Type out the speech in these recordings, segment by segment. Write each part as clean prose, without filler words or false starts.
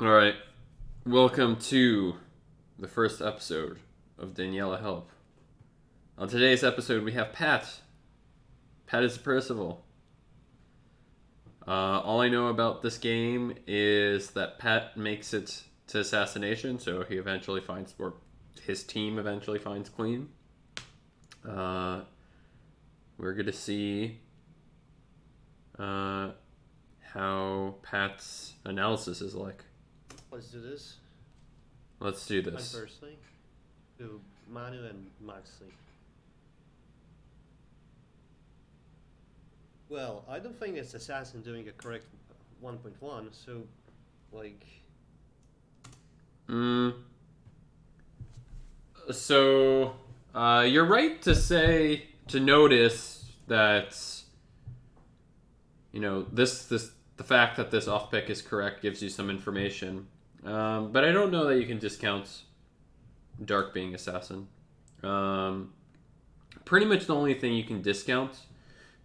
All right. Welcome to the first episode of Daniella Help. On today's episode, we have Pat. Pat is Percival. All I know about this game is that Pat makes it to assassination, so he eventually finds, or his team eventually finds Clean. Uh, we're going to see how Pat's analysis is like. Let's do this. Let's do I'm this. firstly to Manu and Maxi. Well, I don't think it's Assassin doing a correct 1.1, so, like... So, you're right to notice that, the fact that this off pick is correct gives you some information. But I don't know that you can discount Dark being assassin. Pretty much the only thing you can discount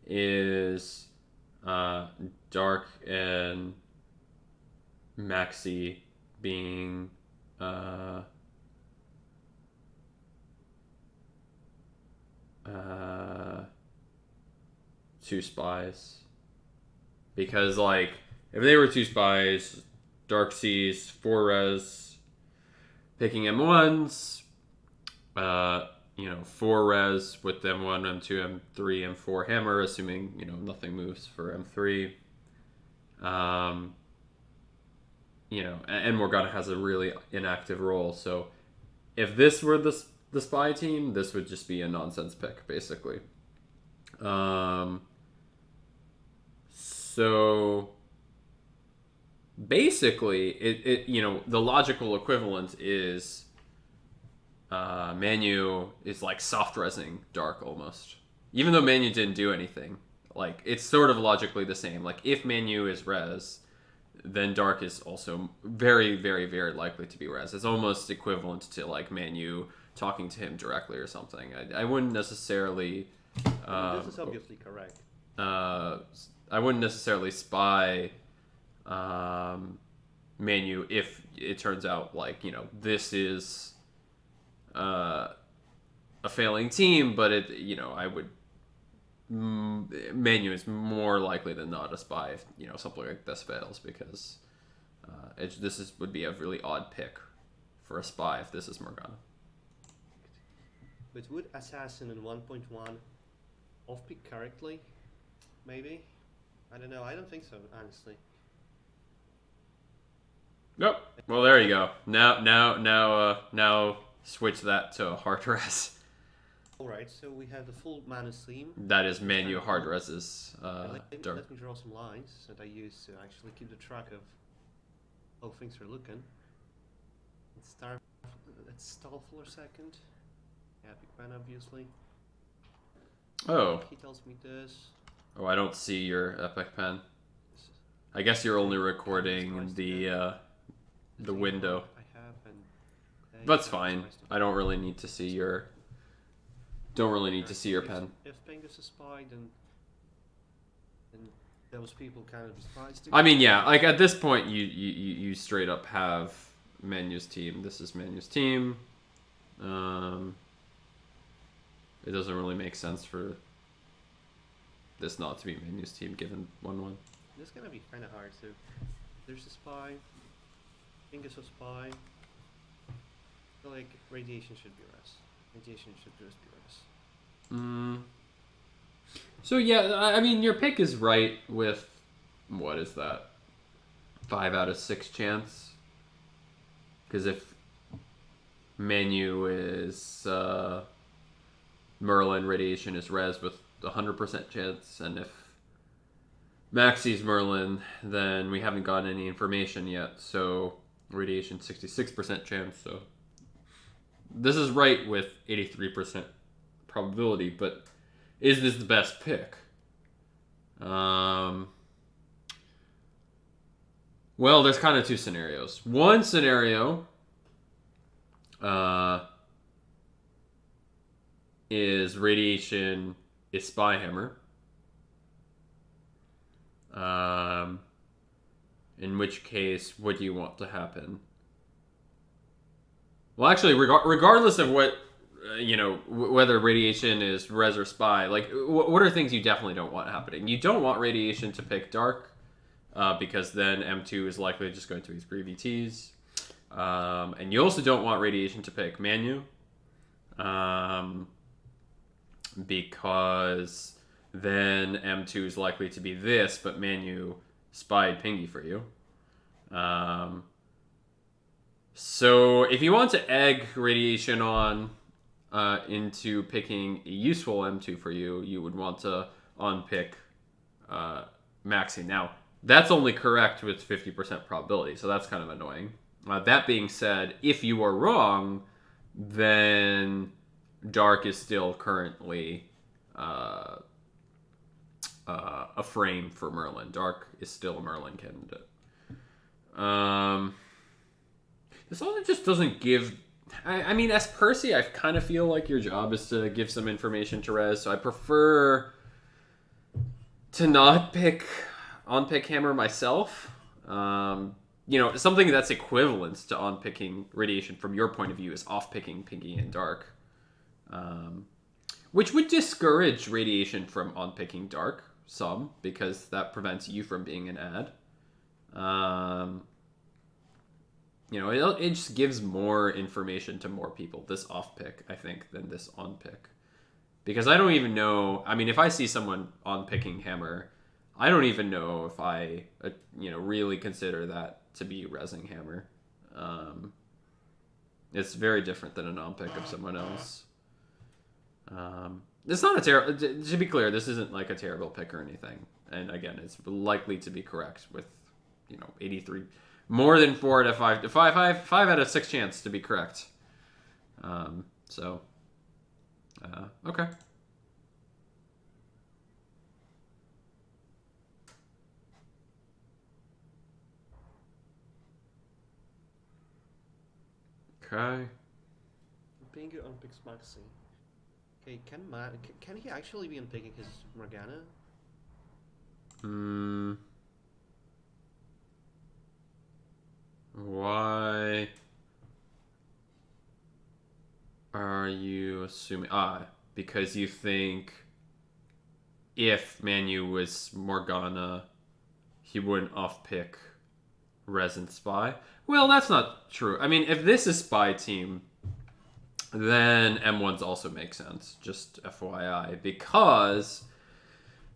is Dark and Maxi being two spies. Because, like, if they were two spies, Dark sees 4-res picking M1s, 4-res with M1, M2, M3, M4 hammer, assuming, nothing moves for M3. And Morgana has a really inactive role, so if this were the spy team, this would just be a nonsense pick, basically. So basically, the logical equivalent is Manu is like soft resing Dark almost, even though Manu didn't do anything. Like, it's sort of logically the same. Like, if Manu is res, then Dark is also very, very, very likely to be res. It's almost equivalent to like Manu talking to him directly or something. I wouldn't necessarily. this is obviously correct. I wouldn't necessarily spy Manu if it turns out like this is a failing team, but I would. Manu is more likely than not a spy if something like this fails, because would be a really odd pick for a spy if this is Morgana. But would Assassin in 1.1 off-pick correctly? Maybe? I don't know. I don't think so, honestly. Nope. Well, there you go. Now, switch that to hard res. Alright, so we have the full Manu theme. That is Manu hard res's. Let me draw some lines that I use to actually keep the track of how things are looking. Let's stall for a second. Yeah, big pen, obviously. Oh. He tells me this. Oh, I don't see your epic pen. I guess you're only recording the window. That's fine. I don't really need to see your. Don't really need to see your pen. If Pengus is spied, then those people kind of spies. I mean, yeah. Like, at this point, you straight up have Manu's team. This is Manu's team. It doesn't really make sense for this not to be Manu's team, given 1-1. This is gonna be kind of hard. So there's a spy. Pengus a spy. I feel like radiation should be res. Radiation should just be res. So yeah, I mean, your pick is right with, what is that, 5 out of 6 chance? Because if Manu is Merlin, radiation is res with 100% chance, and if Maxi's Merlin, then we haven't gotten any information yet, so radiation 66% chance, so this is right with 83% probability, but is this the best pick? Well, there's kind of two scenarios. One scenario is radiation is spy hammer. In which case, what do you want to happen? Well, actually, regardless of what, whether radiation is res or spy, like, what are things you definitely don't want happening? You don't want radiation to pick dark, because then M2 is likely just going to be 3 VTs. And you also don't want radiation to pick Manu, because then M2 is likely to be this, but Manu spied Pingy for you. So if you want to egg radiation on into picking a useful M2 for you, you would want to unpick Maxi. Now, that's only correct with 50% probability, so that's kind of annoying. That being said, if you are wrong, then Dark is still currently a frame for Merlin. Dark is still a Merlin candidate. This also just doesn't give... I mean, as Percy, I kind of feel like your job is to give some information to Rez, so I prefer to not on-pick Hammer myself. Something that's equivalent to on-picking Radiation from your point of view is off-picking Pinky and Dark. Which would discourage Radiation from on-picking Dark some, because that prevents you from being an ad. It just gives more information to more people, this off-pick, I think, than this on-pick. Because I don't even know... I mean, if I see someone on-picking Hammer, I don't even know if I, really consider that to be resing Hammer. It's very different than an on-pick of someone else. It's not a terrible... To be clear, this isn't like a terrible pick or anything. And again, it's likely to be correct with, 83... More than 4 out of 5... 5 out of 6 chance to be correct. Okay. Okay. Pinky unpicks Maxi. Okay, can he actually be unpicking his Morgana? Why are you assuming... because you think if Manu was Morgana, he wouldn't off-pick Rez and Spy? Well, that's not true. I mean, if this is Spy Team, then M1s also make sense, just FYI, because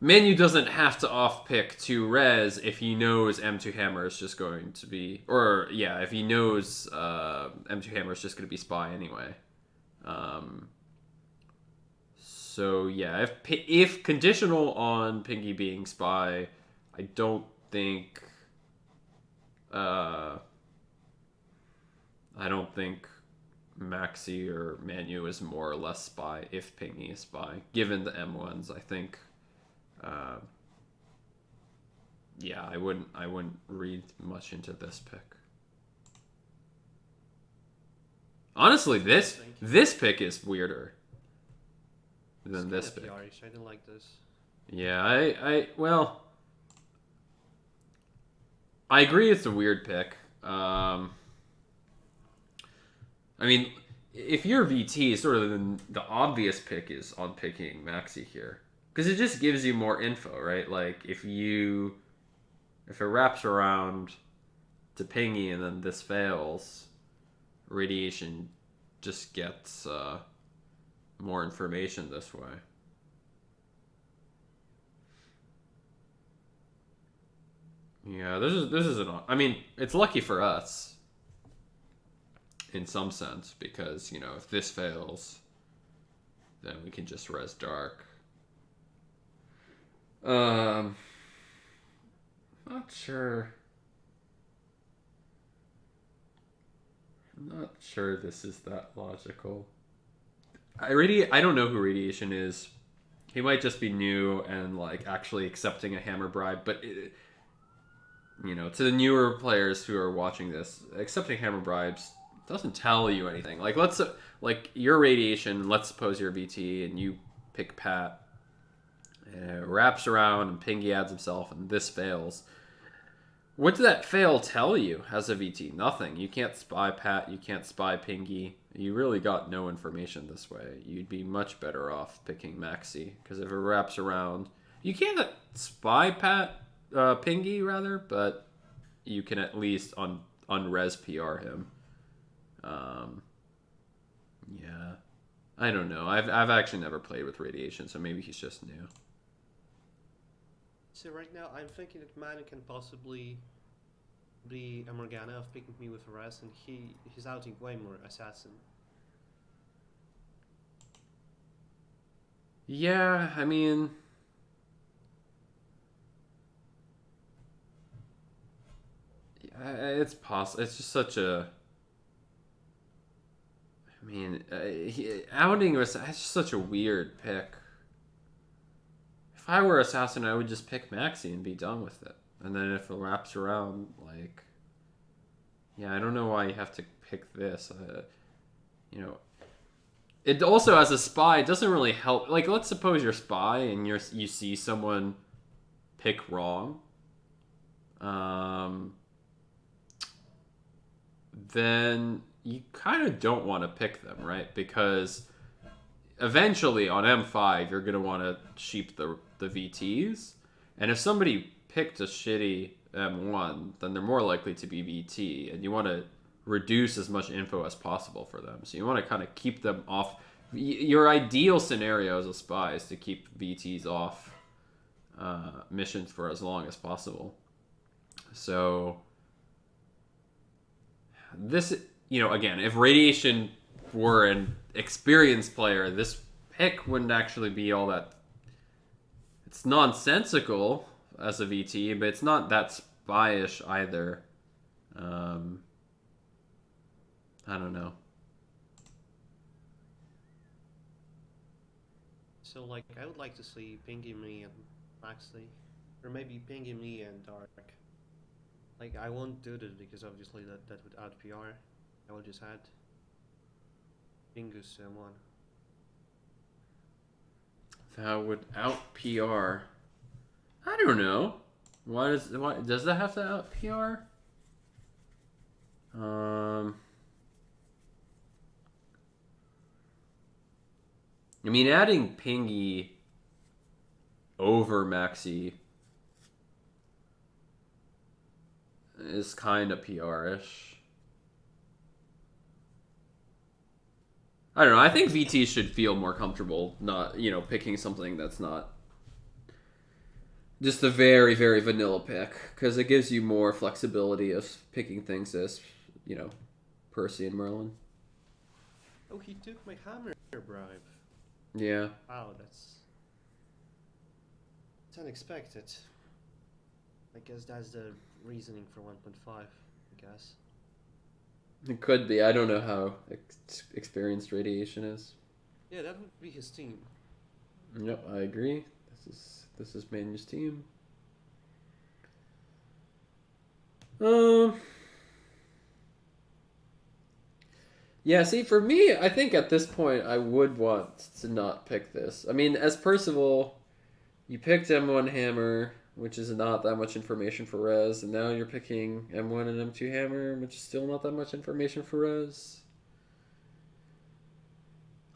Manu doesn't have to off-pick 2 Rez if he knows M2 Hammer is just going to be... Or, yeah, if he knows M2 Hammer is just going to be Spy anyway. So, yeah, if conditional on Pinky being Spy, I don't think... I don't think Maxi or Manu is more or less Spy if Pinky is Spy. Given the M1s, I think... I wouldn't read much into this pick. Honestly, this pick is weirder than this pick. I didn't like this. Yeah, I agree it's a weird pick. I mean, if you're VT, sort of the obvious pick is on picking Maxi here. Because it just gives you more info, right? Like, if it wraps around to Pingy and then this fails, Radiation just gets more information this way. Yeah, this is I mean, it's lucky for us in some sense, because, if this fails, then we can just res Dark. Not sure. I'm not sure this is that logical. I don't know who Radiation is. He might just be new and actually accepting a Hammer bribe, but to the newer players who are watching this, accepting Hammer bribes doesn't tell you anything. Let's your Radiation. Let's suppose you're VT and you pick Pat. Wraps around and Pingy adds himself and this fails. What did that fail tell you as a VT? Nothing. You can't spy Pat. You can't spy Pingy. You really got no information this way. You'd be much better off picking Maxi because if it wraps around, you can't spy Pat Pingy rather, but you can at least unres PR him. Yeah, I don't know. I've actually never played with Radiation, so maybe he's just new. So right now, I'm thinking that Manu can possibly be a Morgana of picking me with Res, and he's outing way more Assassin. Yeah, I mean, it's possible. It's just such a. I mean, outing was it's just such a weird pick. If I were Assassin, I would just pick Maxi and be done with it. And then if it wraps around, like, yeah, I don't know why you have to pick this. You know, it also as a spy it doesn't really help. Like, let's suppose you're a spy and you see someone pick wrong. Then you kind of don't want to pick them, right? Because eventually on M5 you're gonna want to sheep the VTs, and if somebody picked a shitty M1, then they're more likely to be VT, and you want to reduce as much info as possible for them. So you want to kind of keep them off. Your ideal scenario as a spy is to keep VTs off missions for as long as possible. So this, again, if Radiation were an experienced player, this pick wouldn't actually be all that. It's nonsensical as a VT, but it's not that spy-ish either. I don't know. So, like, I would like to see Pingy Me and Maxley, or maybe Pingy Me and Dark. Like, I won't do that because obviously that would out PR. I will just add Pingus M1. That would out PR. I don't know. Why does that have to out PR? I mean, adding Pingy over Maxi is kind of PR-ish. I don't know. I think VTs should feel more comfortable not, picking something that's not just a very, very vanilla pick, because it gives you more flexibility of picking things as, Percy and Merlin. Oh, he took my hammer bribe. Yeah. Wow, that's unexpected. I guess that's the reasoning for 1.5, I guess. It could be. I don't know how experienced Radiation is. Yeah, that would be his team. Yep, I agree. This is Manu's team. Yeah, see, for me, I think at this point I would want to not pick this. I mean, as Percival, you picked M1 Hammer, which is not that much information for Res, and now you're picking M1 and M2 Hammer, which is still not that much information for Res.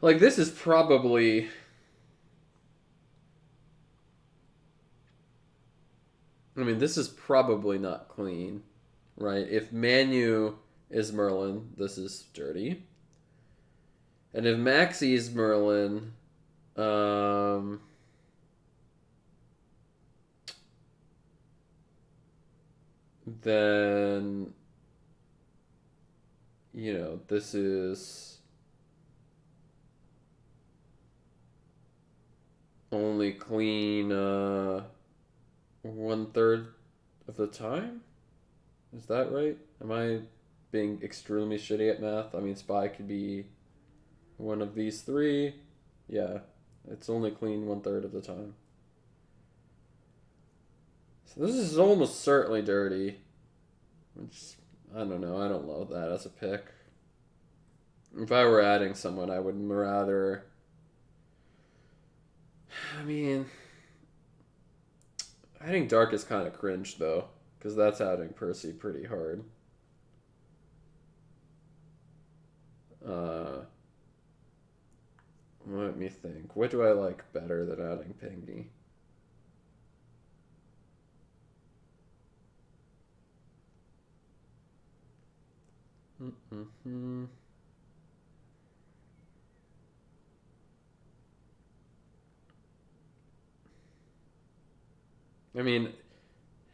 Like, this is probably... I mean, this is probably not clean, right? If Manu is Merlin, this is dirty. And if Maxi is Merlin, then, this is only clean 1/3 of the time? Is that right? Am I being extremely shitty at math? I mean, spy could be one of these three. Yeah, it's only clean 1/3 of the time. So this is almost certainly dirty. Which, I don't know. I don't love that as a pick. If I were adding someone, I would rather... I mean... I think Dark is kind of cringe, though. because that's adding Percy pretty hard. Let me think. What do I like better than adding Pingy? Mm-hmm. I mean,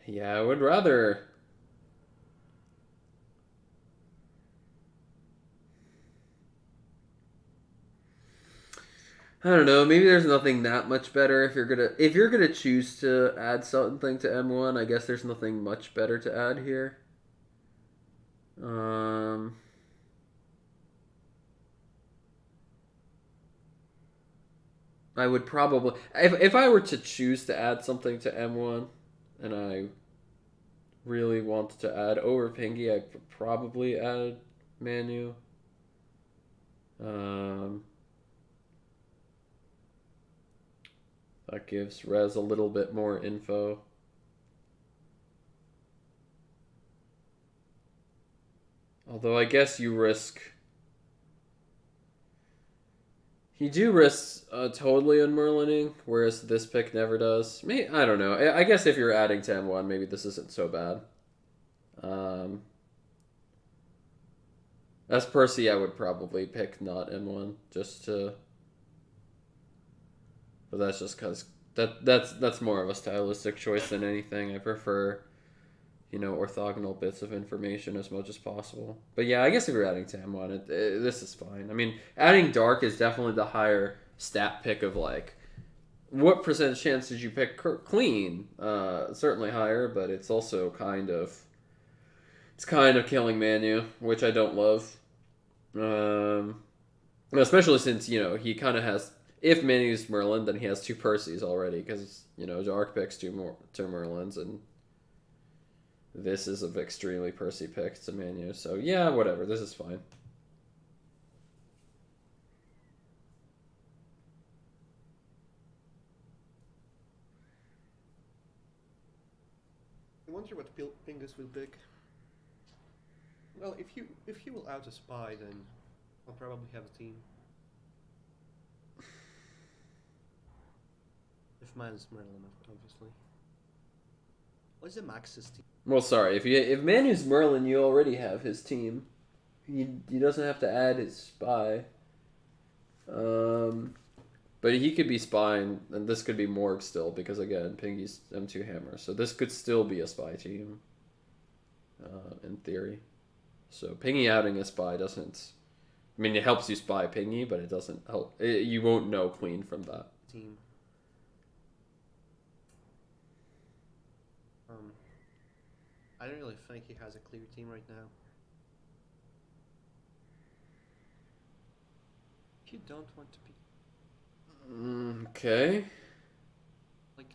yeah, I would rather. I don't know. Maybe there's nothing that much better if you're gonna choose to add something to M1. I guess there's nothing much better to add here. Um, I would probably if I were to choose to add something to M1, and I really wanted to add over Pingy, I'd probably add Manu. Um, that gives Rez a little bit more info. Although I guess you risk. You do risk totally unmerlining, whereas this pick never does. I don't know. I guess if you're adding to M1, maybe this isn't so bad. As Percy, I would probably pick not M1 just to. But that's just because that's more of a stylistic choice than anything. I prefer, orthogonal bits of information as much as possible. But yeah, I guess if you're adding to M1, this is fine. I mean, adding Dark is definitely the higher stat pick of like, what percentage chance did you pick clean? Certainly higher, but it's also it's kind of killing Manu, which I don't love. Especially since he kind of has. If Manu's Merlin, then he has two Percys already because Dark picks two Merlins, and this is an extremely Percy pick to Manu. So yeah, whatever. This is fine. I wonder what Pingus will pick. Well, if he will out a spy, then I'll probably have a team. If Man's Merlin, obviously. What's the Max's team? Well, sorry. If Manu's Merlin, you already have his team. He doesn't have to add his spy. But he could be spying, and this could be Morg still because again, Pingy's M2 hammer, so this could still be a spy team. In theory, so Pingy outing a spy doesn't. I mean, it helps you spy Pingy, but it doesn't help. You won't know clean from that team. I don't really think he has a clear team right now. You don't want to be. Okay. Like,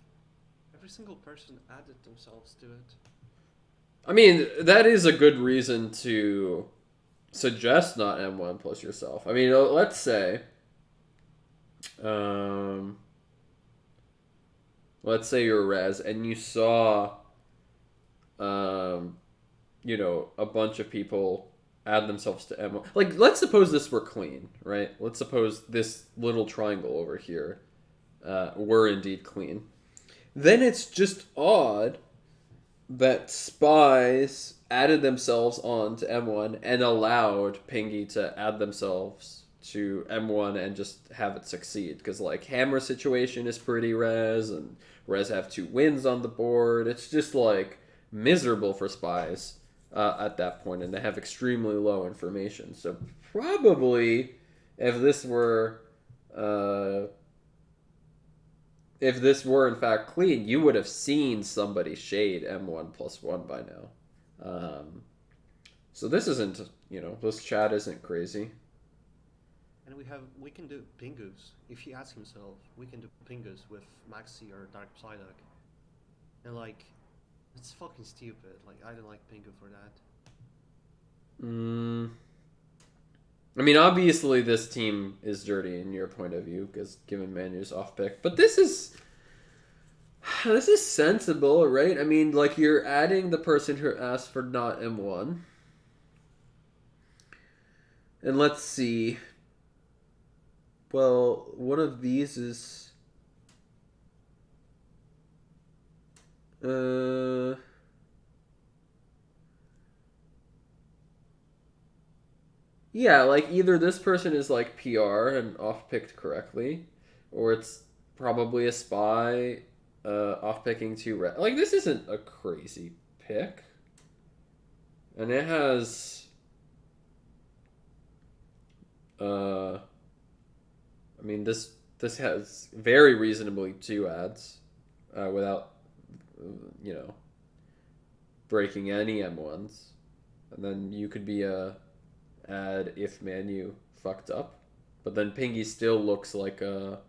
every single person added themselves to it. I mean, that is a good reason to suggest not M1 plus yourself. I mean, let's say. Let's say you're Rez and you saw. A bunch of people add themselves to M1. Like, let's suppose this were clean, right? Let's suppose this little triangle over here were indeed clean. Then it's just odd that spies added themselves on to M1 and allowed Pingy to add themselves to M1 and just have it succeed. Because, like, Hammer situation is pretty Rez, and Rez have 2 wins on the board. It's just, like, miserable for spies at that point, and they have extremely low information. So probably if this were in fact clean, you would have seen somebody shade M1 plus 1 by now. So this isn't, this chat isn't crazy. And we can do Pingus. If he adds himself, we can do Pingus with Maxi or Dark Psyduck. And like, it's fucking stupid. Like, I don't like Pingu for that. I mean, obviously this team is dirty in your point of view, because given Manu's off pick. But this is This is sensible, right? I mean, like, you're adding the person who asked for not M1. And let's see. Well, one of these is. Uh. Yeah, like, either this person is, like, PR and off picked correctly, or it's probably a spy off picking two red. Like, this isn't a crazy pick. And it has. I mean, this has very reasonably two ads, without, you know, breaking any M1s, and then you could be a ad if Manu fucked up, but then Pingy still looks like a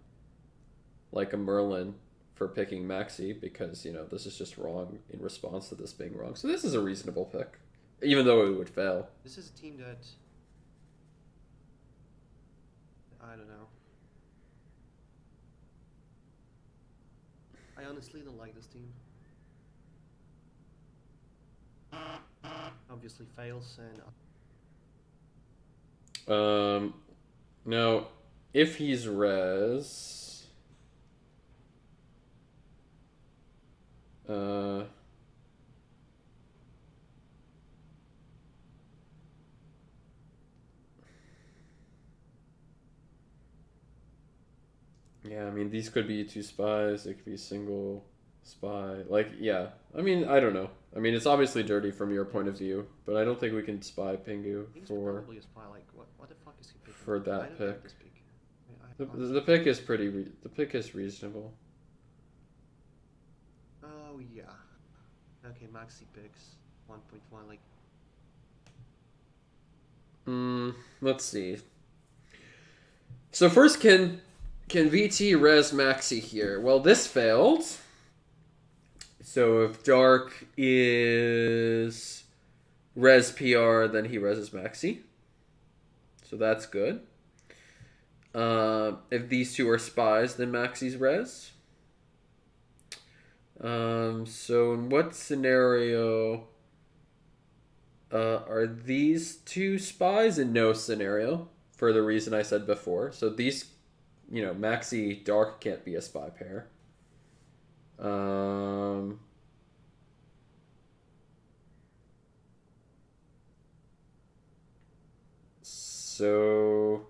Merlin for picking Maxi because this is just wrong in response to this being wrong. So this is a reasonable pick, even though it would fail. This is a team that I don't know. I honestly don't like this team. Obviously fails and Now, if he's res, yeah, I mean, these could be two spies. It could be a single spy. Like, yeah. I mean, I don't know. I mean, it's obviously dirty from your point of view, but I don't think we can spy Pingu he's for probably a spy. Like what the fuck is he picking? for that I don't pick. like this pick. The pick is the pick is reasonable. Oh yeah. Okay, Maxi picks 1.1 like. Let's see. So first, can VT res Maxi here? Well, this failed. So if Dark is res PR, then he reses Maxi. So that's good. If these two are spies, then Maxi's res. So in what scenario are these two spies? In no scenario, for the reason I said before. So these, Maxi Dark can't be a spy pair. So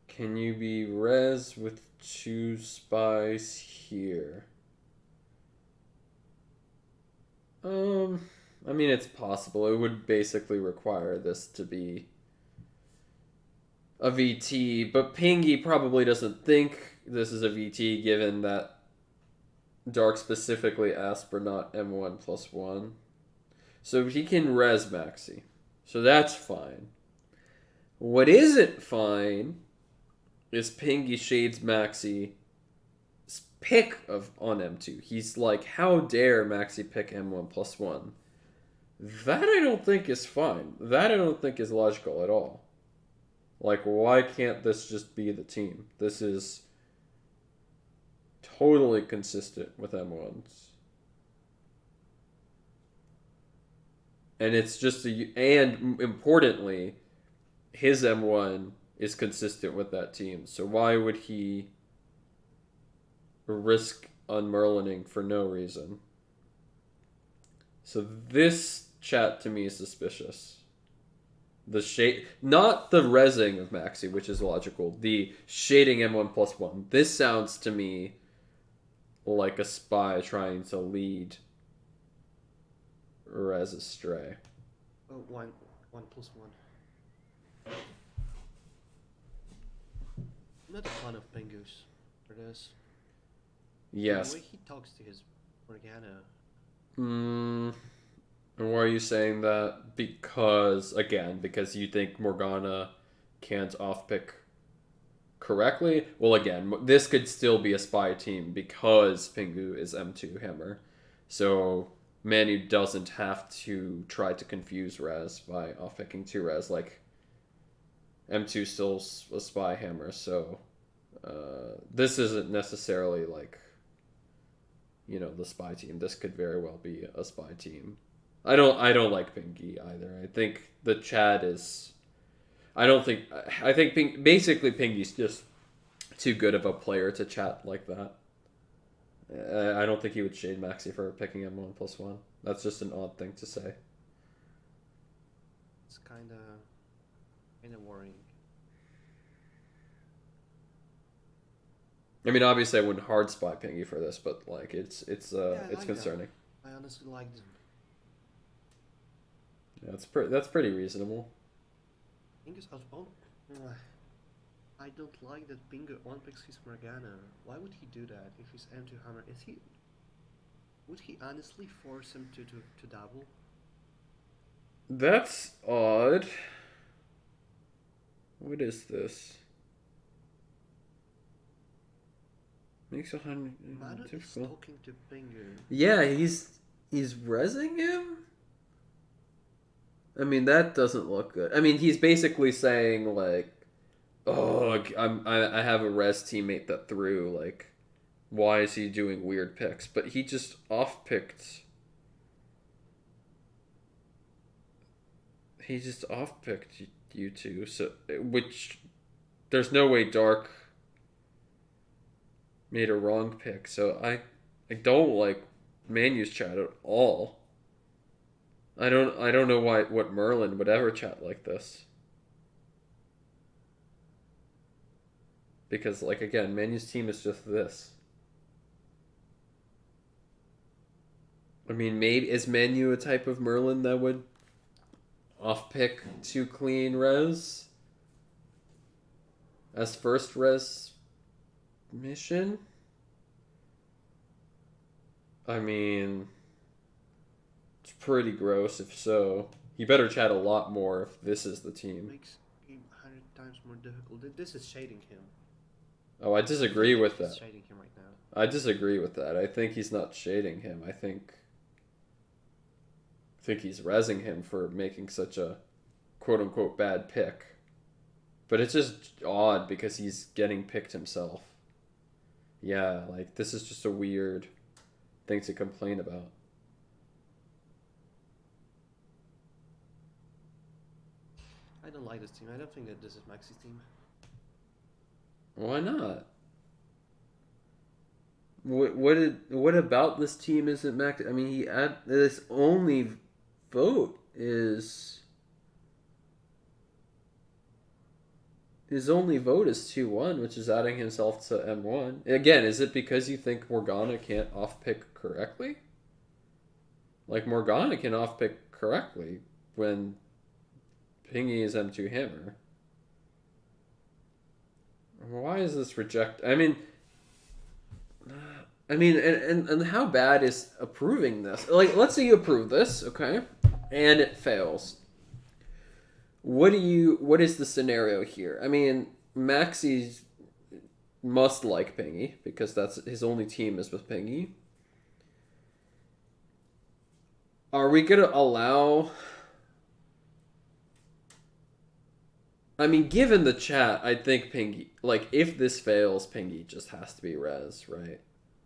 can you be res with two spies here? I mean, it's possible. It would basically require this to be a VT, but Pingy probably doesn't think this is a VT given that Dark specifically asked for not M1+1. So he can res Maxi. So that's fine. What isn't fine is Pingy shades Maxi's pick on M2. He's like, how dare Maxi pick M1+1? That I don't think is fine. That I don't think is logical at all. Like, why can't this just be the team? This is totally consistent with M1s. And it's just and importantly, his M1 is consistent with that team. So why would he risk unmerlining for no reason? So this chat to me is suspicious. The shade, not the resing of Maxi, which is logical. The shading M1+1. This sounds to me like a spy trying to lead res astray. Oh, 1+1. I'm not a fan of Pingus for this. Yes. The way he talks to his Morgana. And why are you saying that? Because you think Morgana can't off-pick correctly? Well, again, this could still be a spy team because Pingu is M2 Hammer. So Manu doesn't have to try to confuse Res by off-picking 2 Res. Like, M2 still a spy Hammer, so This isn't necessarily like, the spy team. This could very well be a spy team. I don't like Pinky either. I think the Chad is. I think basically Pinky's just too good of a player to chat like that. I don't think he would shade Maxi for picking him 1+1. That's just an odd thing to say. It's kind of worrying. I mean, obviously, I wouldn't hard spy Pinky for this, but like, it's like concerning. That. I honestly like them. Yeah, that's pretty reasonable. Pingus outbound. I don't like that Bingo one-picks his Morgana. Why would he do that if he's M2 Hammer? Would he honestly force him to double? That's odd. What is this? Makes 100. Mado is talking to Bingo. Yeah, he's rezzing him. I mean, that doesn't look good. I mean, he's basically saying like, "Oh, I have a res teammate that threw. Like, why is he doing weird picks?" But he just off-picked. He just off-picked you two. So, which there's no way Dark made a wrong pick. So I don't like Manu's chat at all. I don't know what Merlin would ever chat like this. Because like again, Manu's team is just this. I mean, maybe is Manu a type of Merlin that would off pick to clean res as first res mission? I mean, it's pretty gross if so. He better chat a lot more if this is the team. Makes game 100 times more difficult. This is shading him. Oh, I disagree with that. Shading him right now. I disagree with that. I think he's not shading him. I think he's rezzing him for making such a quote-unquote bad pick. But it's just odd because he's getting picked himself. Yeah, like, this is just a weird thing to complain about. I don't like this team. I don't think that this is Maxi's team. Why not? What about this team isn't Max? I mean, this only vote is his only vote is 2-1, which is adding himself to M1. Again, is it because you think Morgana can't off-pick correctly? Like, Morgana can off-pick correctly when Pingy is M2 Hammer. Why is this reject? I mean, and how bad is approving this? Like, let's say you approve this, okay, and it fails. What is the scenario here? I mean, Maxi must like Pingy because that's his only team is with Pingy. Are we gonna allow? I mean, given the chat, I think Pingy, like, if this fails, Pingy just has to be res, right?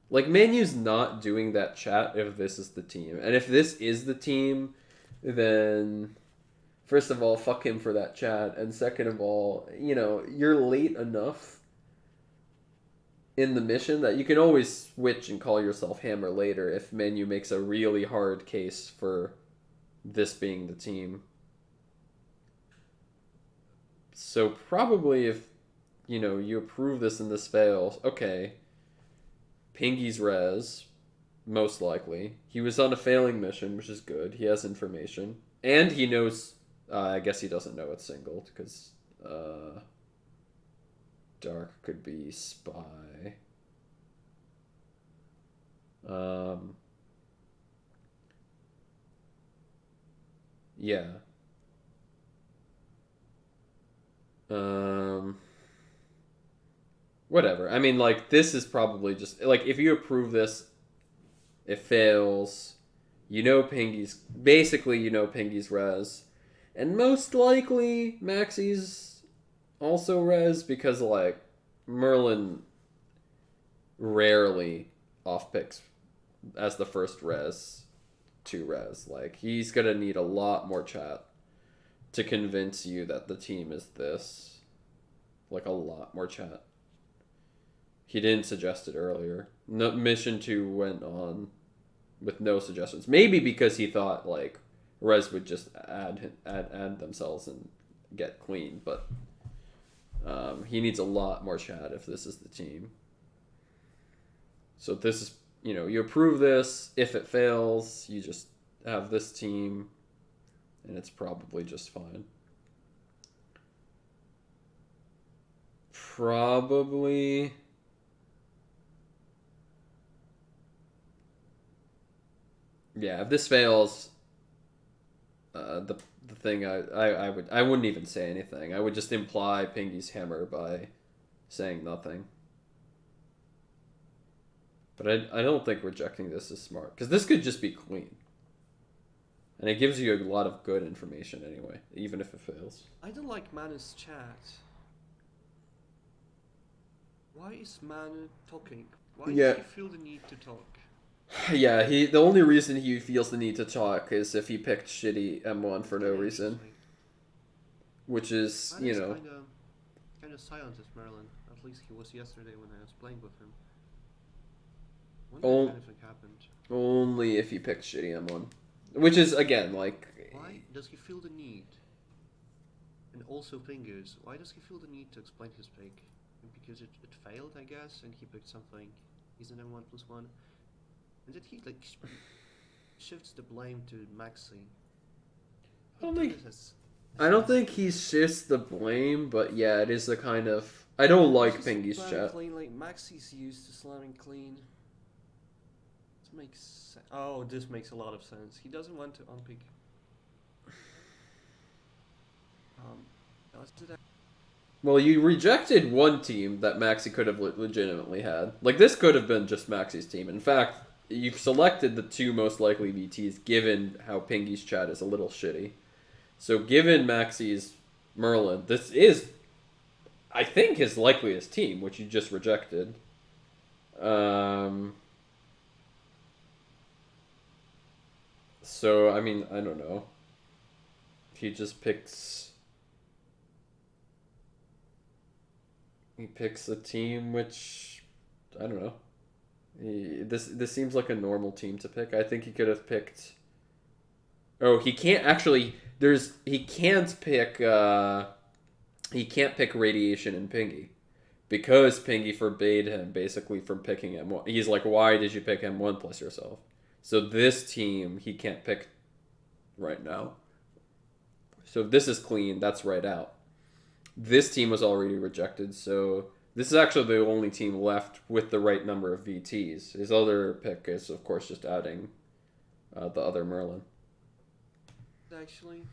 Like, Manu's not doing that chat if this is the team. And if this is the team, then, first of all, fuck him for that chat. And second of all, you're late enough in the mission that you can always switch and call yourself Hammer later if Manu makes a really hard case for this being the team. So probably if, you approve this and this fails, okay, Pingy's res, most likely. He was on a failing mission, which is good. He has information. And he knows, I guess he doesn't know it's singled, because Dark could be spy. Yeah. Whatever. I mean, like, this is probably just, like, if you approve this, it fails. Pingy's res. And most likely, Maxi's also res, because, like, Merlin rarely off picks as the first res to res. Like, he's gonna need a lot more chat to convince you that the team is this. Like, a lot more chat. He didn't suggest it earlier. No, mission 2 went on with no suggestions. Maybe because he thought, like, res would just add themselves and get clean, but he needs a lot more chat if this is the team. So this is, you approve this. If it fails, you just have this team, and it's probably just fine. Probably. Yeah, if this fails, the thing I wouldn't even say anything. I would just imply Pingy's hammer by saying nothing. But I don't think rejecting this is smart, because this could just be clean. And it gives you a lot of good information anyway, even if it fails. I don't like Mana's chat. Why is Mana talking? Why does he feel the need to talk? Yeah, the only reason he feels the need to talk is if he picked shitty M1 for no reason. Which is, Mana's kind of silent as Merlin. At least he was yesterday when I was playing with him. Wonder if anything happened. Only if he picked shitty M1. Which is, again, like... Why does he feel the need? And also Fingers, why does he feel the need to explain his pick? Because it failed, I guess, and he picked something. He's an M1+1. And did he, like, shifts the blame to Maxi? I don't think he shifts the blame, but yeah, it is a kind of... I don't like Pingy's chat. Clean, like, Maxi's used to slamming clean. This makes sense. Oh, this makes a lot of sense. He doesn't want to unpick. Well, you rejected one team that Maxi could have legitimately had. Like, this could have been just Maxi's team. In fact, you've selected the two most likely VTs given how Pingy's chat is a little shitty. So given Maxi's Merlin, this is, I think, his likeliest team, which you just rejected. So, I mean, I don't know. He just picks... He picks a team which... I don't know. This seems like a normal team to pick. I think he could have picked... Oh, he can't actually... He can't pick... He can't pick Radiation and Pingy. Because Pingy forbade him, basically, from picking M1. He's like, why did you pick M1 plus yourself? So this team, he can't pick right now. So if this is clean, that's right out. This team was already rejected, so this is actually the only team left with the right number of VTs. His other pick is, of course, just adding the other Merlin. Actually,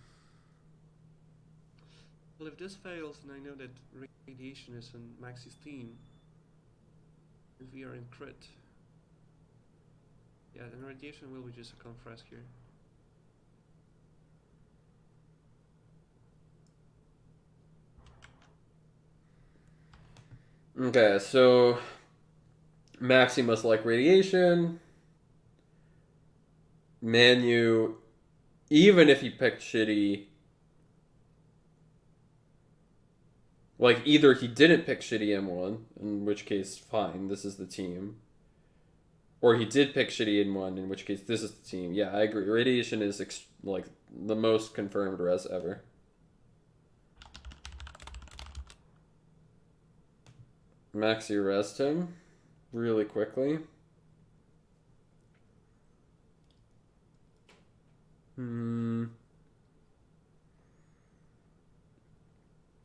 well, if this fails, and I know that Radiation is in Maxi's team, if we are in crit, yeah, then Radiation will be just a confresh here. Okay, so Maxi must like Radiation. Manu, even if he picked shitty, like, either he didn't pick shitty M1, in which case, fine, this is the team. Or he did pick shitty M1, in which case, this is the team. Yeah, I agree. Radiation is, like, the most confirmed res ever. Maxi resed him really quickly.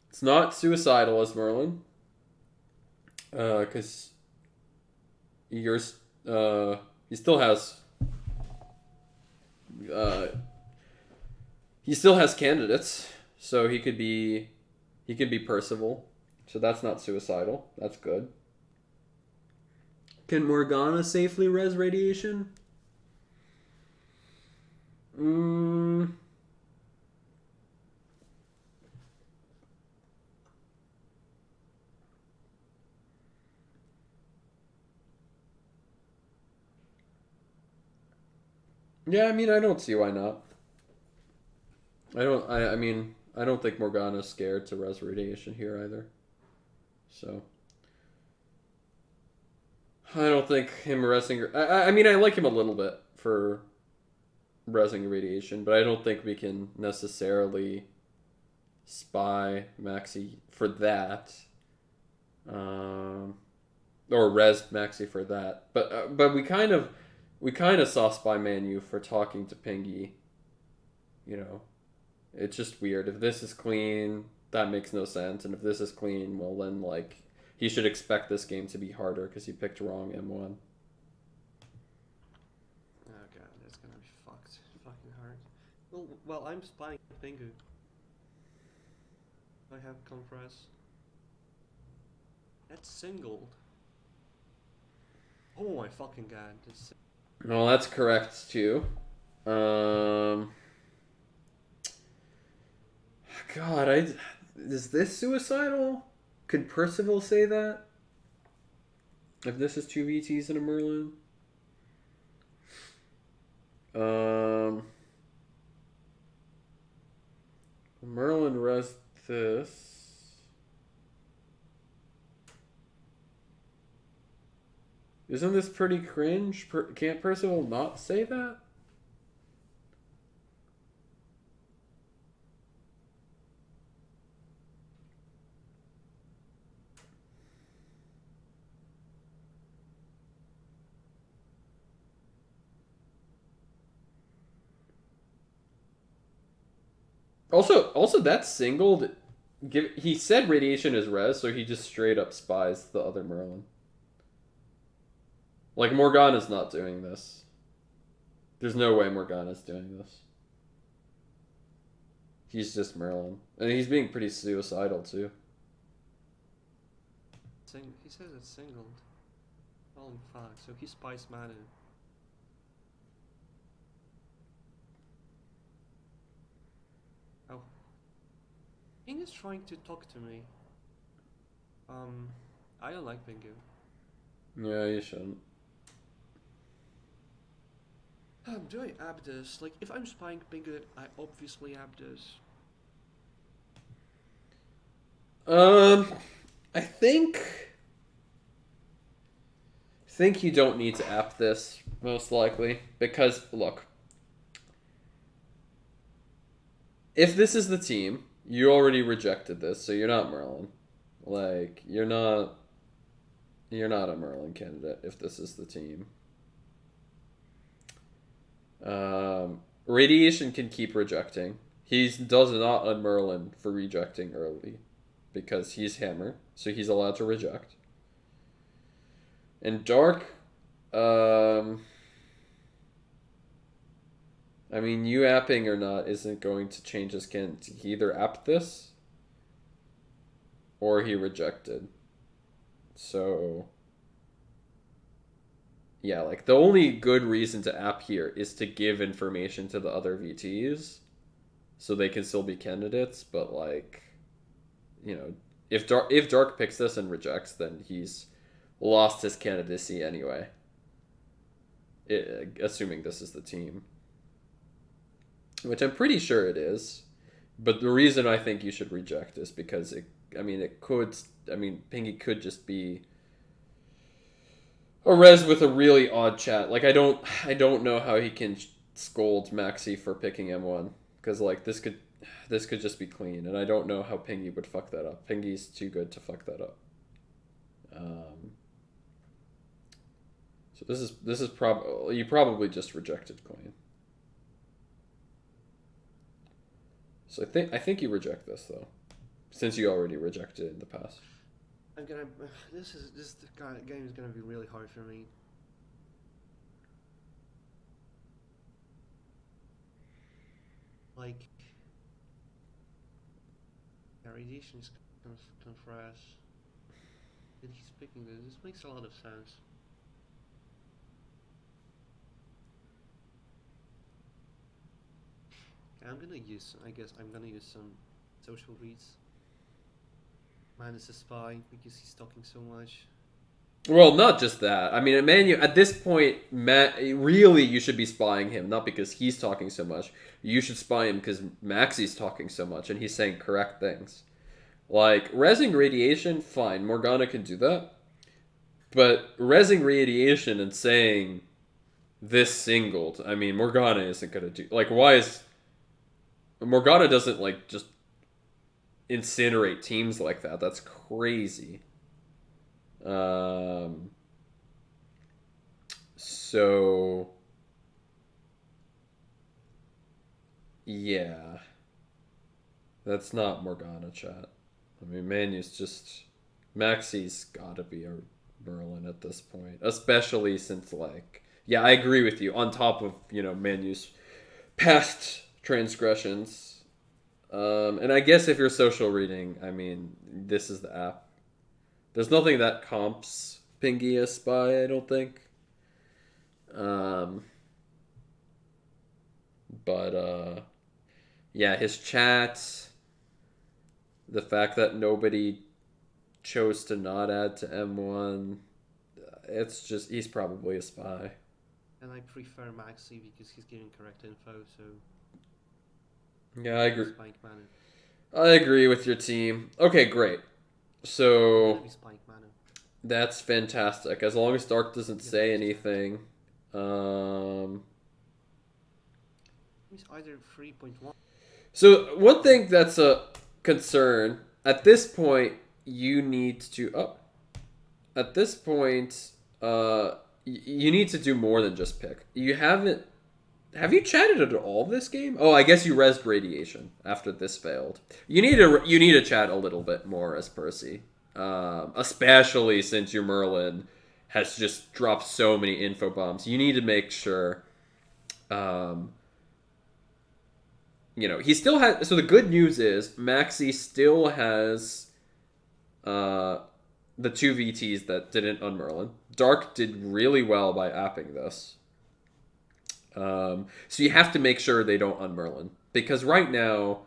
It's not suicidal as Merlin. Because he still has candidates, so he could be Percival. So that's not suicidal. That's good. Can Morgana safely res Radiation? Yeah, I mean, I don't see why not. I mean, I don't think Morgana's scared to res radiation here either. So I don't think him resing. I mean, I like him a little bit for resing radiation, but I don't think we can necessarily spy Maxi for that, um, or res Maxi for that. But we kind of saw spy Manu for talking to Pingy. You know, it's just weird. If this is clean, that makes no sense, and if this is clean, well then like he should expect this game to be harder because he picked wrong M1. Oh god, that's gonna be fucking hard. Well, I'm spying Pingu. I have compress. That's singled. Oh my fucking god. Well, that's correct too. Um, God, is this suicidal? Could Percival say that? If this is two VTs and a Merlin? Merlin res this. Isn't this pretty cringe? Can't Percival not say that? Also, that's singled. He said radiation is res, so he just straight up spies the other Merlin. Like Morgana's not doing this. There's no way Morgana's doing this. He's just Merlin, and he's being pretty suicidal too. He says it's singled. Oh fuck, so he spies Manu. Oh. Ping is trying to talk to me. I don't like Pingu. Yeah, you shouldn't. Do I ab this? Like, if I'm spying Pingu, I obviously ab this. I think you don't need to app this most likely because look, if this is the team, you already rejected this, so you're not Merlin. Like you're not a Merlin candidate if this is the team. Radiation can keep rejecting. He does not unmerlin for rejecting early because he's Hammer, so he's allowed to reject. And Dark, I mean, you apping or not isn't going to change his can. He either apped this or he rejected. So, yeah, like the only good reason to app here is to give information to the other VTs so they can still be candidates. But like, you know, if Dark picks this and rejects, then he's lost his candidacy anyway. Assuming this is the team, which I'm pretty sure it is. But the reason I think you should reject is because Pingy could just be a res with a really odd chat. Like I don't know how he can scold Maxi for picking M1 because like this could just be clean, and I don't know how Pingy would fuck that up. Pingy's too good to fuck that up. So this is probably you probably just rejected clean. So I think you reject this though, since you already rejected it in the past. I'm gonna. This game is gonna be really hard for me. Like, yeah, radiation is kind of fresh. And he's picking this. This makes a lot of sense. I guess I'm gonna use some social reads. Minus a spy because he's talking so much. Well, not just that. I mean, Emmanuel, at this point, Matt, really, you should be spying him, not because he's talking so much. You should spy him because Maxi's talking so much and he's saying correct things. Like, resing radiation, fine, Morgana can do that. But resing radiation and saying this singled, I mean, Morgana isn't going to do. Like, why is. Morgana doesn't, like, just incinerate teams like that. That's crazy. So yeah, that's not Morgana chat. I mean, Manu's just Maxi's gotta be a Merlin at this point, especially since like yeah, I agree with you. On top of Manu's past transgressions, and I guess if you're social reading, I mean, this is the app. There's nothing that comps Pingy as spy, I don't think. Um, but yeah, his chats, the fact that nobody chose to not add to M1, it's just he's probably a spy. And I prefer Maxi because he's giving correct info, so. Yeah, I agree. Spike Mana. I agree with your team. Okay, great. So Spike Mana. that's fantastic. As long as Dark doesn't say anything. He's either 3.1. So one thing that's a concern at this point, you need to. Oh, at this point, you need to do more than just pick. You haven't. Have you chatted at all this game? Oh, I guess you resed radiation after this failed. You need to chat a little bit more as Percy, especially since your Merlin has just dropped so many info bombs. You need to make sure. He still has. So the good news is Maxi still has the two VTs that didn't unmerlin. Dark did really well by apping this. So you have to make sure they don't unmerlin. Because right now,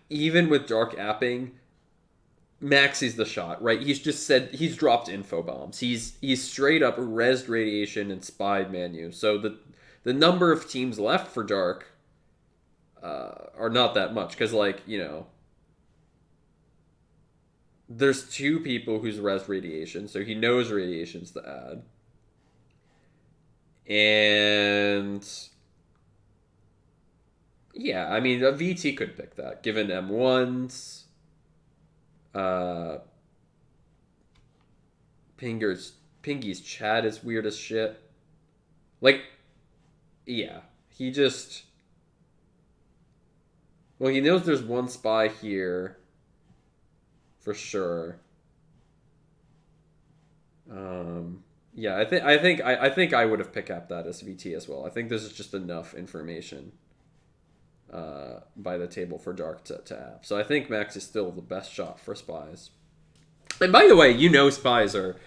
even with Dark apping, Maxi's the shot, right? He's just said he's dropped info bombs. He's straight up resed radiation and spied Manu. So the number of teams left for Dark are not that much. Because, there's two people who's resed radiation, so he knows radiation's the ad. And yeah, I mean, a VT could pick that, given M1's. Pingy's chat is weird as shit. Like, yeah, he just. Well, he knows there's one spy here, for sure. Yeah, I think I would have picked up that as VT as well. I think this is just enough information by the table for Dark to app. So I think Max is still the best shot for spies. And by the way, spies are,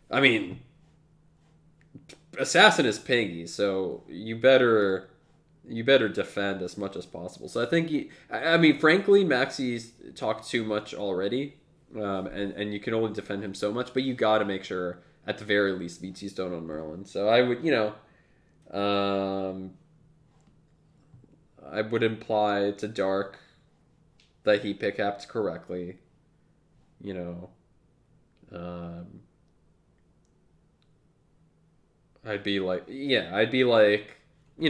I mean, Assassin is Pingy, so you better defend as much as possible. So I think frankly, Maxi's talked too much already, and you can only defend him so much. But you got to make sure, at the very least, VTs don't on Merlin. So I would, I would imply to Dark that he pick-apped correctly. I'd be like,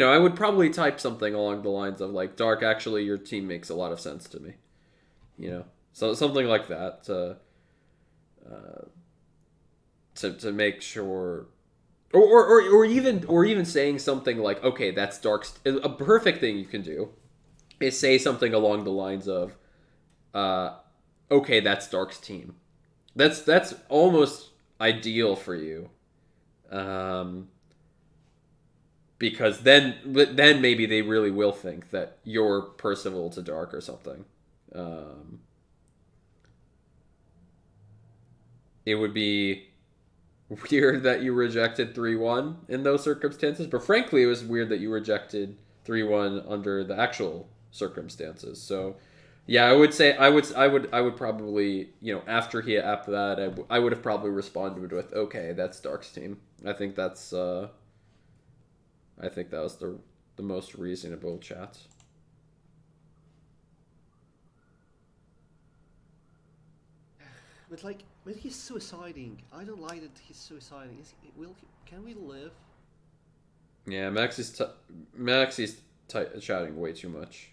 I would probably type something along the lines of like, Dark, actually, your team makes a lot of sense to me. So something like that to make sure, or even saying something like, okay, that's Dark's. A perfect thing you can do is say something along the lines of, okay, that's Dark's team. That's almost ideal for you. Because then maybe they really will think that you're Percival to Dark or something. It would be weird that you rejected 3-1 in those circumstances, but frankly, it was weird that you rejected 3-1 under the actual circumstances. So, Yeah, I would say I would probably, after he apped that, I would have probably responded with, okay, that's Dark's team. I think that was the most reasonable chat. But like, but he's suiciding. I don't like that he's suiciding. Can we live? Yeah, Maxi's chatting way too much.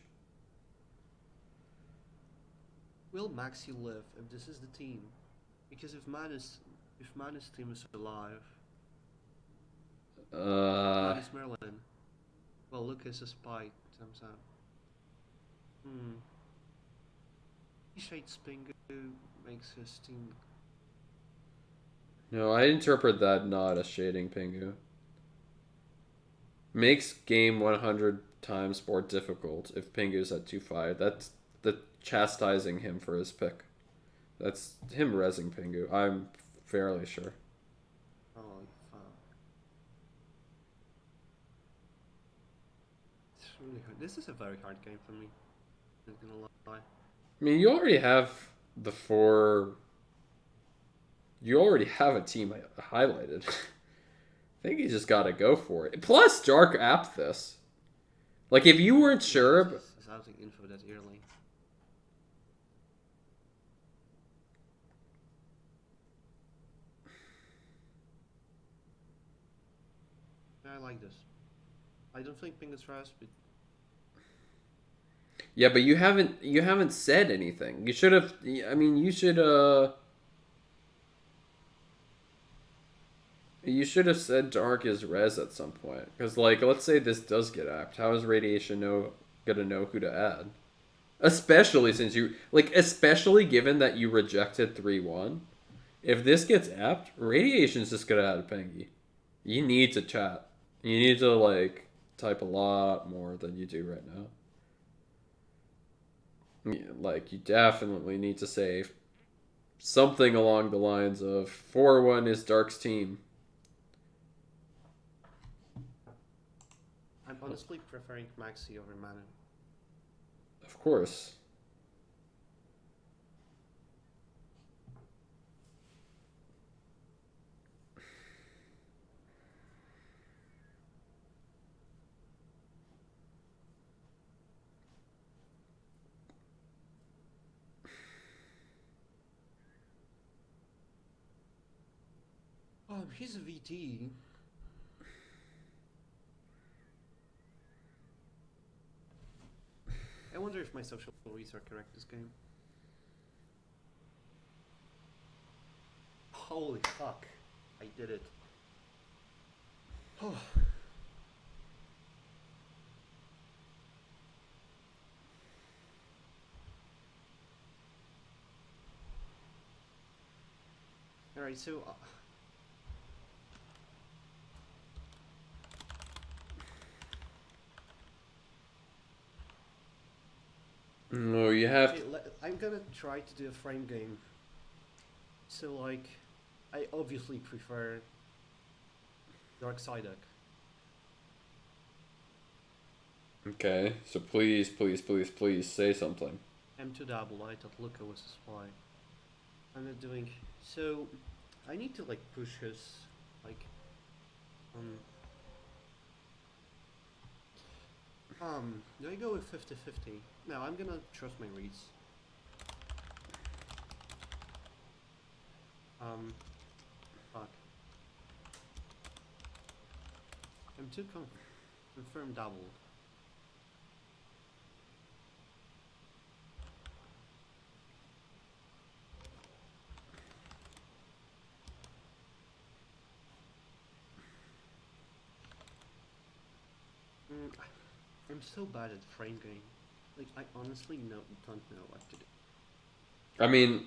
Will Maxi live if this is the team? Because if Manus team is alive, Uh, Manus Merlin. Well, Lucas is spy. Times out. Hmm. He shades Pingu makes his team. no, I interpret that not as shading Pingu. Makes game 100 times more difficult if Pingu's at 2-5. That's the chastising him for his pick. That's him rezzing Pingu. I'm fairly sure. Holy fuck. It's really hard. This is a very hard game for me. Not gonna lie. I mean, you already have the four. You already have a team highlighted. I think you just gotta go for it. Plus, Dark apped this. Like, if you weren't sure. It's outing info that early. Yeah, I like this. I don't think Ping is fast, but Yeah, but you haven't said anything. You should have. I mean, you should. You should have said Dark is res at some point. Because, like, let's say this does get apped. How is Radiation gonna know who to add? Especially since especially given that you rejected 3-1. If this gets apped, Radiation's just gonna add a Pengy. You need to chat. You need to, like, type a lot more than you do right now. Yeah, like, you definitely need to say something along the lines of 4-1 is Dark's team. I'm honestly preferring Maxi over Manu. Of course. He's a VT. I wonder if my social reads are correct this game. Holy fuck. I did it. Oh. Alright, so... No, you have okay, I'm gonna try to do a frame game. So, like, I obviously prefer Dark Psyduck. Okay, so please, please, please, please say something. M2 double, I thought Luca was a spy. I'm not doing... So, I need to, like, push his, like, do I go with 50-50? No, I'm gonna trust my reads. Fuck. M2 confirm double. I'm so bad at frame game. Like, I honestly don't know what to do. I mean,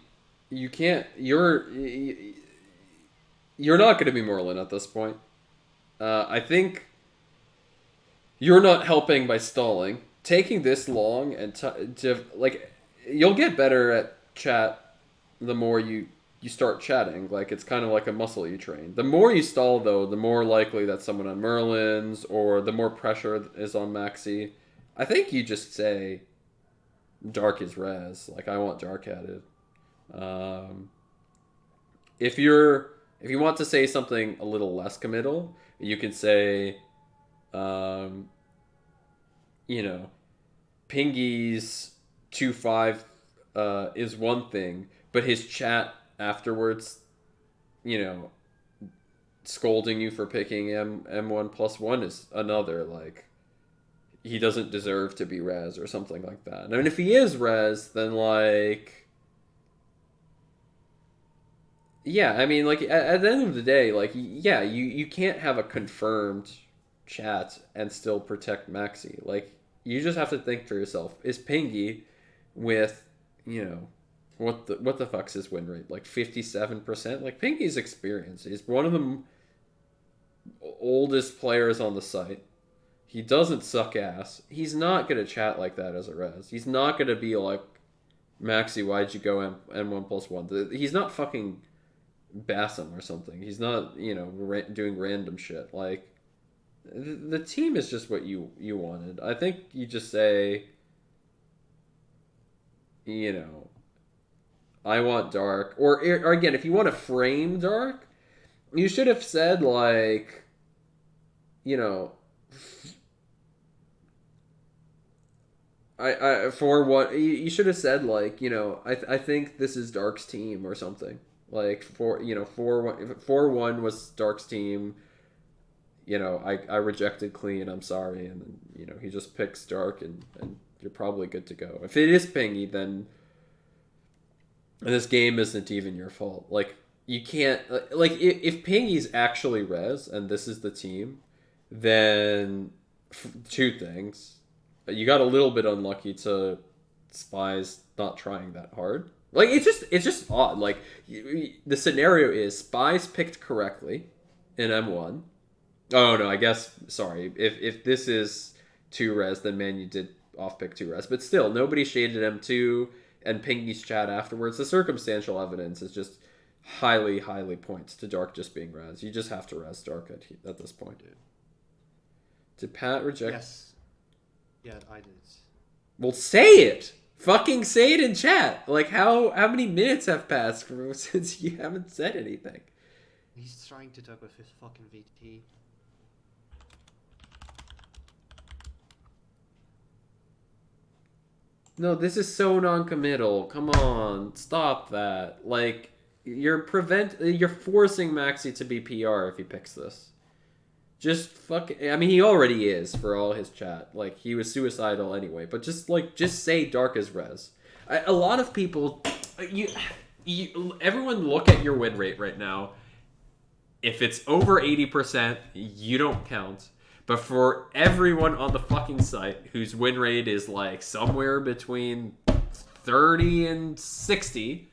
you can't. You're not going to be Merlin at this point. I think you're not helping by stalling. Taking this long and you'll get better at chat the more you start chatting. Like, it's kind of like a muscle you train. The more you stall, though, the more likely that someone on Merlin's or the more pressure is on Maxi. I think you just say, Dark is res. Like, I want Dark added. Um, if you want to say something a little less committal, you can say, um, you know, Pingy's 2-5 is one thing, but his chat afterwards, you know, scolding you for picking M1+1 is another. Like, he doesn't deserve to be res or something like that. And if he is res, then like, yeah, I mean, like at the end of the day, like, yeah, you can't have a confirmed chat and still protect Maxi. Like, you just have to think for yourself: is Pingy with, you know, what the fuck's his win rate? Like 57%. Like, Pingy's experience. He's one of the oldest players on the site. He doesn't suck ass. He's not gonna chat like that as a res. He's not gonna be like, Maxi, why'd you go M1+1? He's not fucking Bassam or something. He's not, you know, doing random shit. Like, the team is just what you wanted. I think you just say, you know, I want Dark. Or again, if you want to frame Dark, you should have said, like, you know, for what you should have said, like, you know, I think this is Dark's team or something. Like, 4-1 was Dark's team. You know, I rejected Clean. I'm sorry, and then, you know, he just picks Dark, and you're probably good to go. If it is Pingy, then this game isn't even your fault. Like, you can't, like, if Pingy's actually res and this is the team, then two things. You got a little bit unlucky to Spies not trying that hard. Like, it's just odd. Like, the scenario is Spies picked correctly in M1. Oh no, I guess, sorry. If this is 2 res, then Man, you did off pick 2 res. But still, nobody shaded M2 and Pingy's chat afterwards. The circumstantial evidence is just highly points to Dark just being res. You just have to res Dark at this point. Did Pat reject? Yes. Yeah, I did. Well, say it! Fucking say it in chat! Like, how many minutes have passed since you haven't said anything? He's trying to talk with his fucking VT. No, this is so non-committal. Come on, stop that. Like, you're forcing Maxi to be PR if he picks this. Just I mean, he already is for all his chat. Like, he was suicidal anyway. But just say Dark as res. A lot of people, everyone look at your win rate right now. If it's over 80%, you don't count. But for everyone on the fucking site whose win rate is like somewhere between 30 and 60,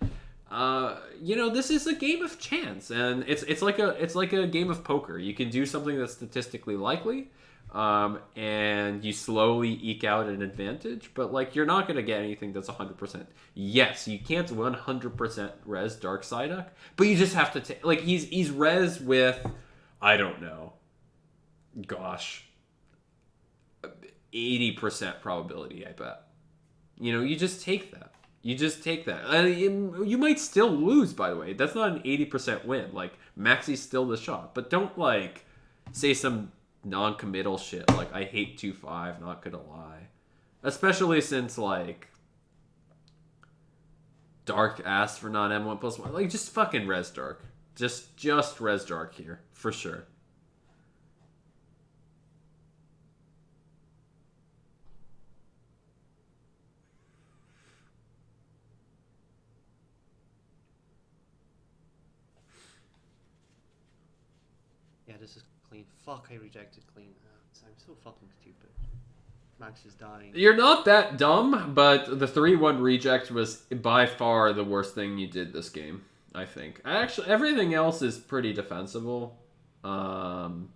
you know, this is a game of chance, and it's like a game of poker. You can do something that's statistically likely, and you slowly eke out an advantage, but like, you're not gonna get anything that's 100%. Yes, you can't 100% res Dark Psyduck, but you just have to take, like, he's res with, I don't know, gosh, 80% probability, I bet. You know, you just take that. You just take that. You might still lose, by the way. That's not an 80% win. Like, Maxi's still the shot. But don't, like, say some non-committal shit. Like, I hate 2-5, not gonna lie. Especially since, like, Dark asked for non-M1+1. Like, just fucking res Dark. Just res Dark here. For sure. Yeah, this is Clean. Fuck, I rejected Clean. I'm so fucking stupid. Max is dying. You're not that dumb, but the 3-1 reject was by far the worst thing you did this game, I think. Actually, everything else is pretty defensible. Well,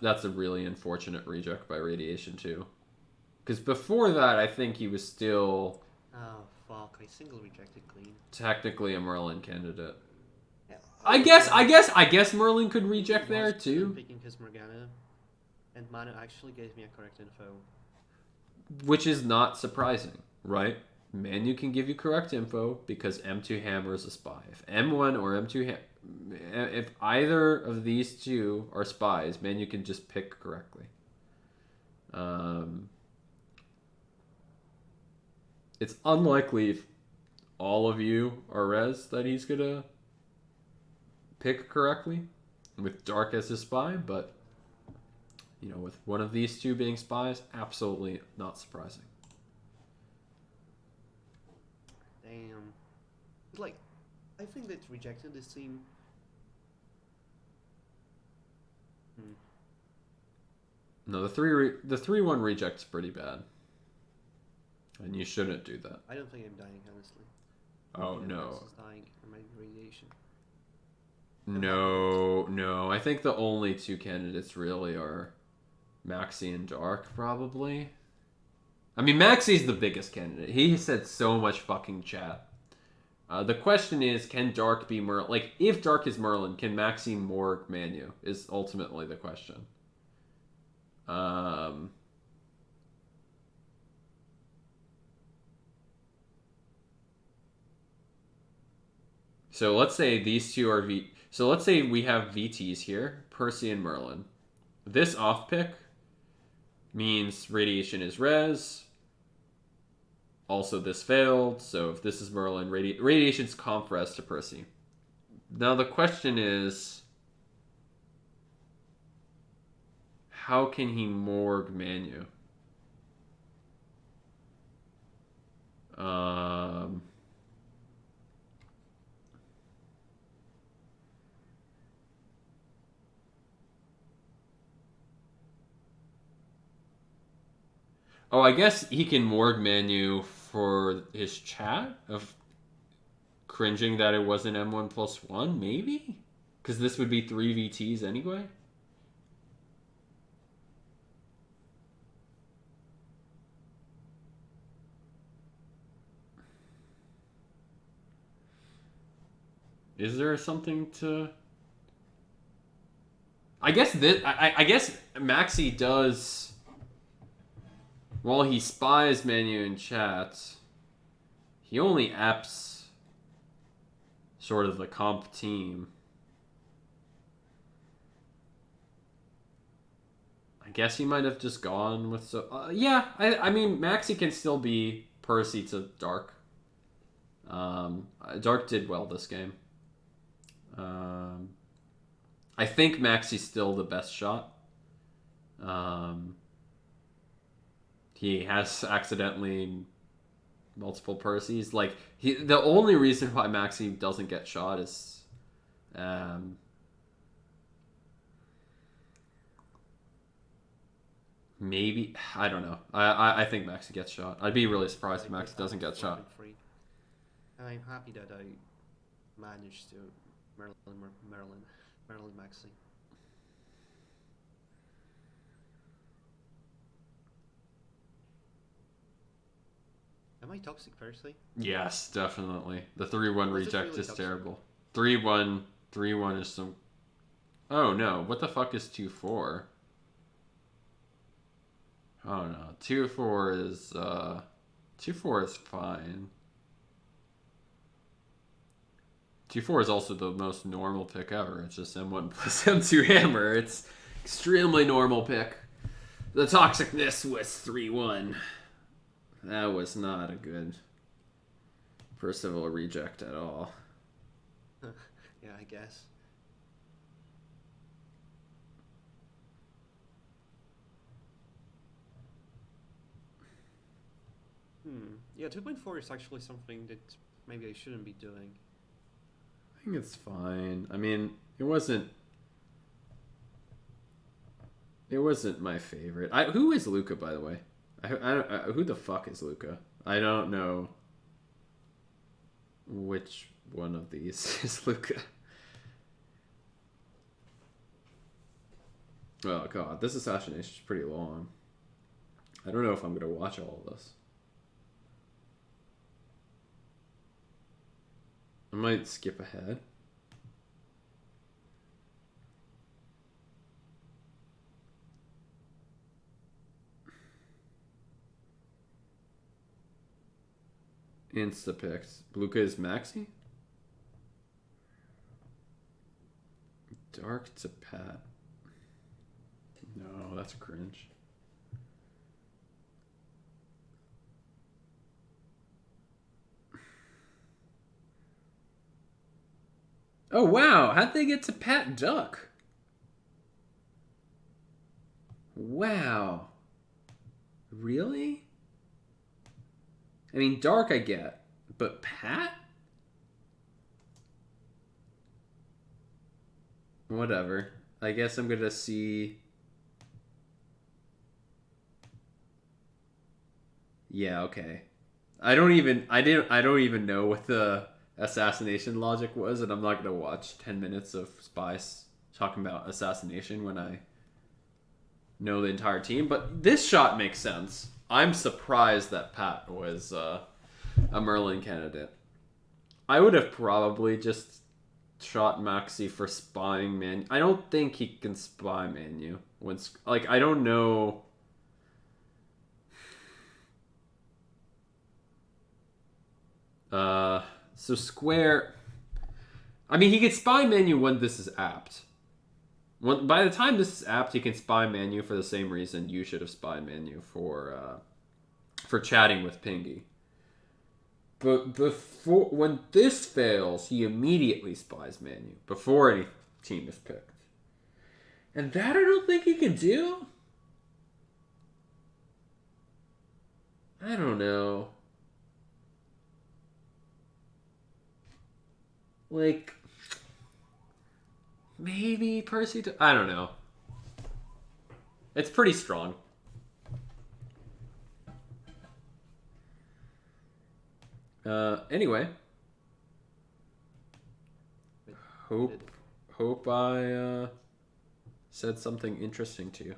that's a really unfortunate reject by Radiation too. Because before that, I think he was still... Oh, fuck. I single rejected Clean. Technically a Merlin candidate. Yeah. I guess Merlin could reject there too. Picking his Morgana, and Manu actually gave me a correct info. which is not surprising, right? Manu can give you correct info because M2 Hammer is a spy. If M1 or M2 if either of these two are spies, Manu can just pick correctly. It's unlikely if all of you are res that he's gonna pick correctly with Dark as his spy, but you know, with one of these two being spies, absolutely not surprising. Damn. Like, I think that rejecting this team. No, the 3-1 reject's pretty bad, and you shouldn't do that. I don't think I'm dying, honestly. Oh no. Is dying. Or maybe radiation. No. I think the only two candidates really are Maxi and Dark, probably. I mean, Maxi's the biggest candidate. He said so much fucking chat. The question is, can Dark be Merlin? Like, if Dark is Merlin, can Maxi morgue Manu? Is ultimately the question. So let's say these two are So let's say we have VTs here, Percy and Merlin. This off pick means radiation is res. Also, this failed. So if this is Merlin, radiation's comp res to Percy. Now the question is, how can he morgue Manu? Oh, I guess he can morgue Manu for his chat of cringing that it wasn't M1+1, maybe? Because this would be 3 VTs anyway? Is there something to... I guess this... I guess Maxi does... While he spies Manu in chat, he only apps sort of the comp team. I guess he might have just gone with... yeah, I mean, Maxi can still be Percy to Dark. Dark did well this game. I think Maxi's still the best shot. He has accidentally multiple Percys. Like, the only reason why Maxi doesn't get shot is... maybe... I don't know. I think Maxi gets shot. I'd be really surprised if Maxi doesn't get shot. And I'm happy that I managed to Merlin Maxi. Am I toxic, Percy? Yes, definitely. The 3-1 reject really is toxic? terrible. 3-1 is some... Oh no, what the fuck is 2-4? Oh no, 2-4 is 2-4 is fine. 2-4 is also the most normal pick ever. It's just M1 plus M2 hammer. It's extremely normal pick. The toxicness was 3-1. That was not a good Percival reject at all. Yeah, I guess. Yeah, 2.4 is actually something that maybe I shouldn't be doing. I think it's fine. I mean, it wasn't my favorite. Who is Luca, by the way? Who the fuck is Luca? I don't know which one of these is Luca. Oh god, this assassination is pretty long. I don't know if I'm gonna watch all of this. I might skip ahead. Instapicked. Luca is Maxi? Dark to Pat. No, that's cringe. Oh, wow. How'd they get to Pat Duck? Wow. Really? I mean, Dark I get, but Pat? Whatever. I guess I'm gonna see. Yeah, okay. I don't even know what the assassination logic was, and I'm not gonna watch 10 minutes of spies talking about assassination when I know the entire team. But this shot makes sense. I'm surprised that Pat was a Merlin candidate. I would have probably just shot Maxi for spying Manu. I don't think he can spy Manu. I don't know. So Square. I mean, he could spy Manu when this is apt. By the time this is apt, he can spy Manu for the same reason you should have spied Manu for chatting with Pingy. But when this fails, he immediately spies Manu before any team is picked. And that I don't think he can do. I don't know. Like, maybe Percy. I don't know. It's pretty strong. Anyway. Hope I said something interesting to you.